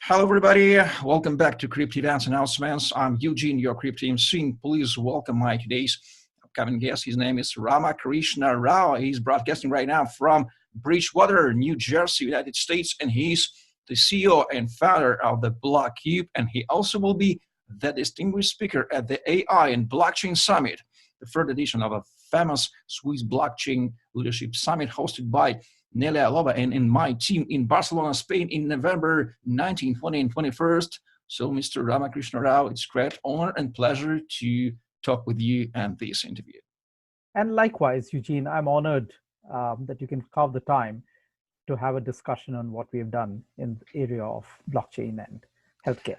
Hello, everybody. Welcome back to Crypto Events Announcements. I'm Eugene, your Crypto MC. Please welcome my today's upcoming guest. His name is Rama Krishna Rao. He's broadcasting right now from Bridgewater, New Jersey, United States, and he's the CEO and founder of the Bloqcube, and he also will be the distinguished speaker at the AI and Blockchain Summit, the third edition of a famous Swiss blockchain leadership summit hosted by Nelia Alova and my team in Barcelona, Spain in November 19, 20, and 21st. So, Mr. Rama Krishna Rao, it's great honor and pleasure to talk with you and this interview. And likewise, Eugene, I'm honored that you can carve the time to have a discussion on what we have done in the area of blockchain and healthcare.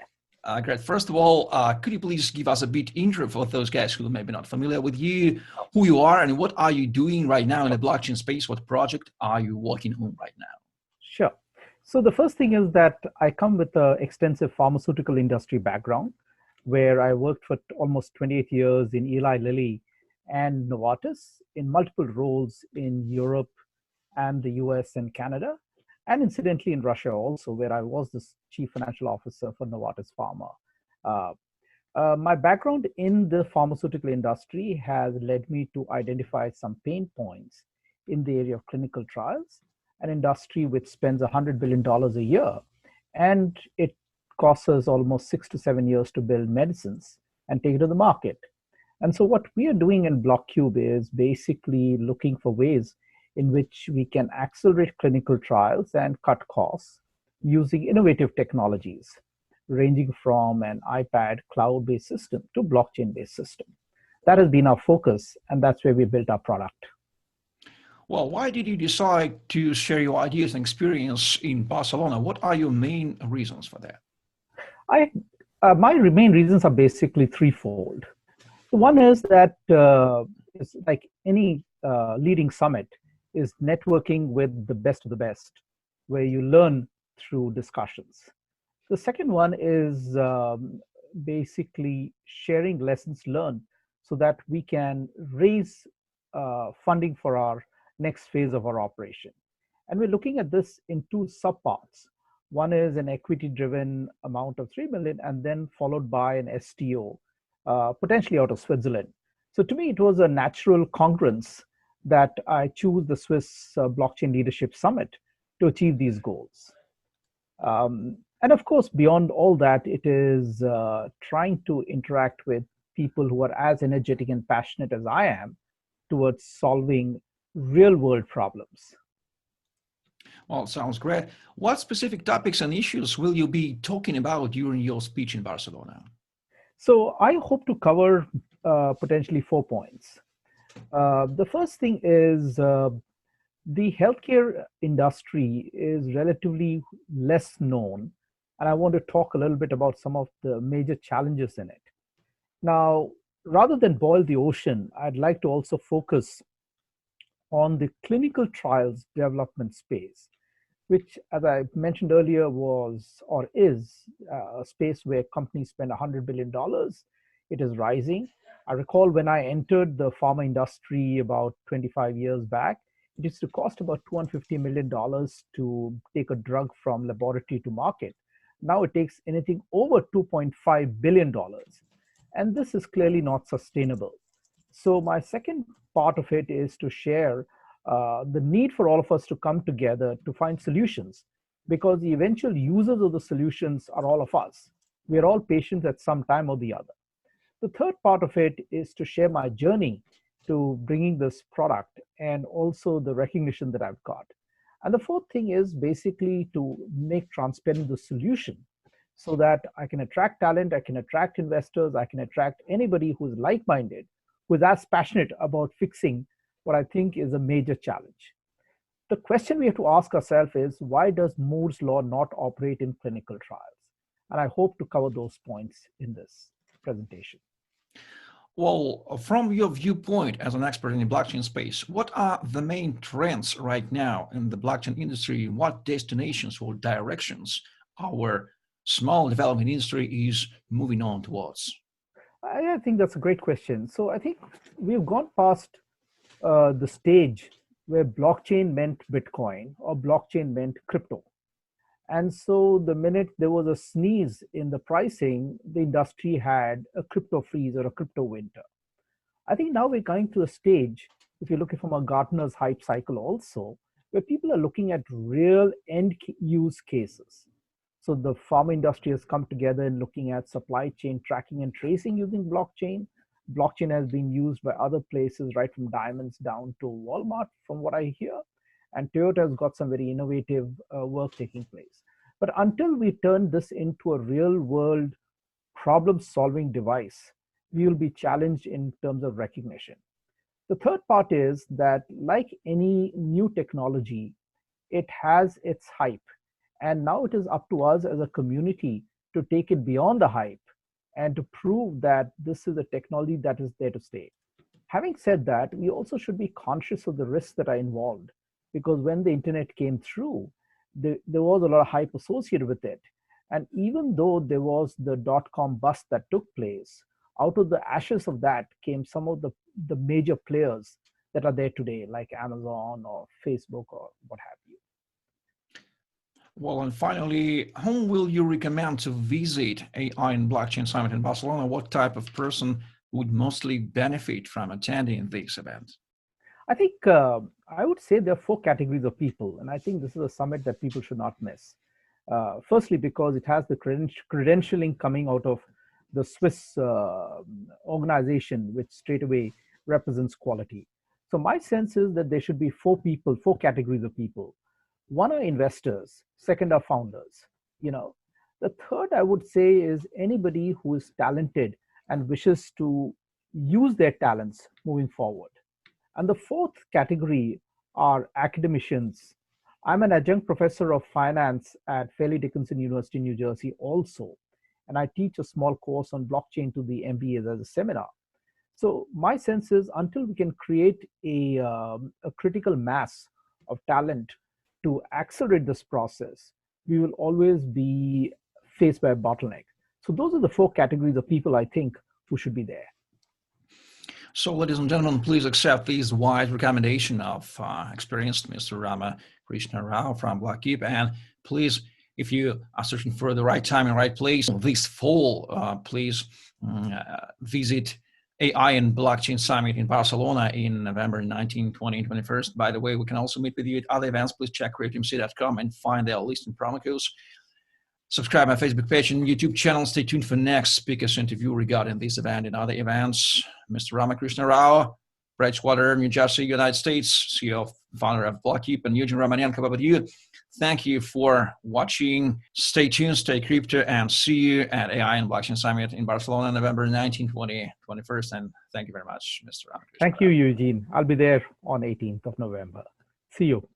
Great. First of all, could you please give us a bit intro for those guys who may be not familiar with you, who you are, and what are you doing right now in the blockchain space? What project are you working on right now? Sure. So the first thing is that I come with an extensive pharmaceutical industry background, where I worked for almost 28 years in Eli Lilly and Novartis in multiple roles in Europe and the US and Canada, and incidentally in Russia also, where I was the chief financial officer for Novartis Pharma. My background in the pharmaceutical industry has led me to identify some pain points in the area of clinical trials, an industry which spends $100 billion a year, and it costs us almost 6 to 7 years to build medicines and take it to the market. And so what we are doing in Bloqcube is basically looking for ways in which we can accelerate clinical trials and cut costs using innovative technologies, ranging from an iPad cloud-based system to blockchain-based system. That has been our focus, and that's where we built our product. Well, why did you decide to share your ideas and experience in Barcelona? What are your main reasons for that? My main reasons are basically threefold. One is that, it's like any leading summit, is networking with the best of the best, where you learn through discussions. The second one is basically sharing lessons learned so that we can raise funding for our next phase of our operation. And we're looking at this in two subparts. One is an equity-driven amount of 3 million, and then followed by an STO, potentially out of Switzerland. So to me, it was a natural congruence that I choose the Swiss Blockchain Leadership Summit to achieve these goals. And of course, beyond all that, it is trying to interact with people who are as energetic and passionate as I am towards solving real-world problems. Well, sounds great. What specific topics and issues will you be talking about during your speech in Barcelona? So I hope to cover potentially 4 points. The first thing is the healthcare industry is relatively less known, and I want to talk a little bit about some of the major challenges in it. Now, rather than boil the ocean, I'd like to also focus on the clinical trials development space, which, as I mentioned earlier, was or is a space where companies spend $100 billion. It is rising. I recall when I entered the pharma industry about 25 years back, it used to cost about $250 million to take a drug from laboratory to market. Now it takes anything over $2.5 billion. And this is clearly not sustainable. So my second part of it is to share the need for all of us to come together to find solutions, because the eventual users of the solutions are all of us. We are all patients at some time or the other. The third part of it is to share my journey to bringing this product and also the recognition that I've got. And the fourth thing is basically to make transparent the solution so that I can attract talent, I can attract investors, I can attract anybody who's like-minded, who's as passionate about fixing what I think is a major challenge. The question we have to ask ourselves is, why does Moore's law not operate in clinical trials? And I hope to cover those points in this presentation. Well, from your viewpoint as an expert in the blockchain space, what are the main trends right now in the blockchain industry? What destinations or directions our small development industry is moving on towards? I think that's a great question. So I think we've gone past the stage where blockchain meant Bitcoin or blockchain meant crypto. And so the minute there was a sneeze in the pricing, the industry had a crypto freeze or a crypto winter. I think now we're going to a stage, if you're looking from a Gartner's hype cycle also, where people are looking at real end use cases. So the pharma industry has come together in looking at supply chain tracking and tracing using blockchain. Blockchain has been used by other places, right from diamonds down to Walmart, from what I hear. And Toyota has got some very innovative work taking place. But until we turn this into a real world problem solving device, we will be challenged in terms of recognition. The third part is that, like any new technology, it has its hype. And now it is up to us as a community to take it beyond the hype and to prove that this is a technology that is there to stay. Having said that, we also should be conscious of the risks that are involved, because when the internet came through, there was a lot of hype associated with it. And even though there was the dot-com bust that took place, out of the ashes of that came some of the major players that are there today, like Amazon or Facebook or what have you. Well, and finally, whom will you recommend to visit AI and Blockchain Summit in Barcelona? What type of person would mostly benefit from attending this event? I think I would say there are 4 categories of people, and I think this is a summit that people should not miss. Firstly, because it has the credentialing coming out of the Swiss organization, which straight away represents quality. So my sense is that there should be 4 categories of people. One are investors, second are founders. The third I would say is anybody who is talented and wishes to use their talents moving forward. And the fourth category are academicians. I'm an adjunct professor of finance at Fairleigh Dickinson University, New Jersey also, and I teach a small course on blockchain to the MBAs as a seminar. So my sense is until we can create a critical mass of talent to accelerate this process, we will always be faced by a bottleneck. So those are the 4 categories of people I think who should be there. So, ladies and gentlemen, please accept this wise recommendation of experienced Mr. Rama Krishna Rao from Bloqcube. And please, if you are searching for the right time and right place this fall, please visit AI and Blockchain Summit in Barcelona in November 19, 20, and 21st. By the way, we can also meet with you at other events. Please check creativemc.com and find their list and promo codes. Subscribe my Facebook page and YouTube channel. Stay tuned for next speaker's interview regarding this event and other events. Mr. Rama Krishna Rao, Bridgewater, New Jersey, United States, CEO, founder of Bloqcube, and Eugene Romanenko with you. Thank you for watching. Stay tuned, stay crypto, and see you at AI and Blockchain Summit in Barcelona, November 19, 20, 21st. And thank you very much, Mr. Rama Krishna Rao. Thank you, Eugene. I'll be there on 18th of November. See you.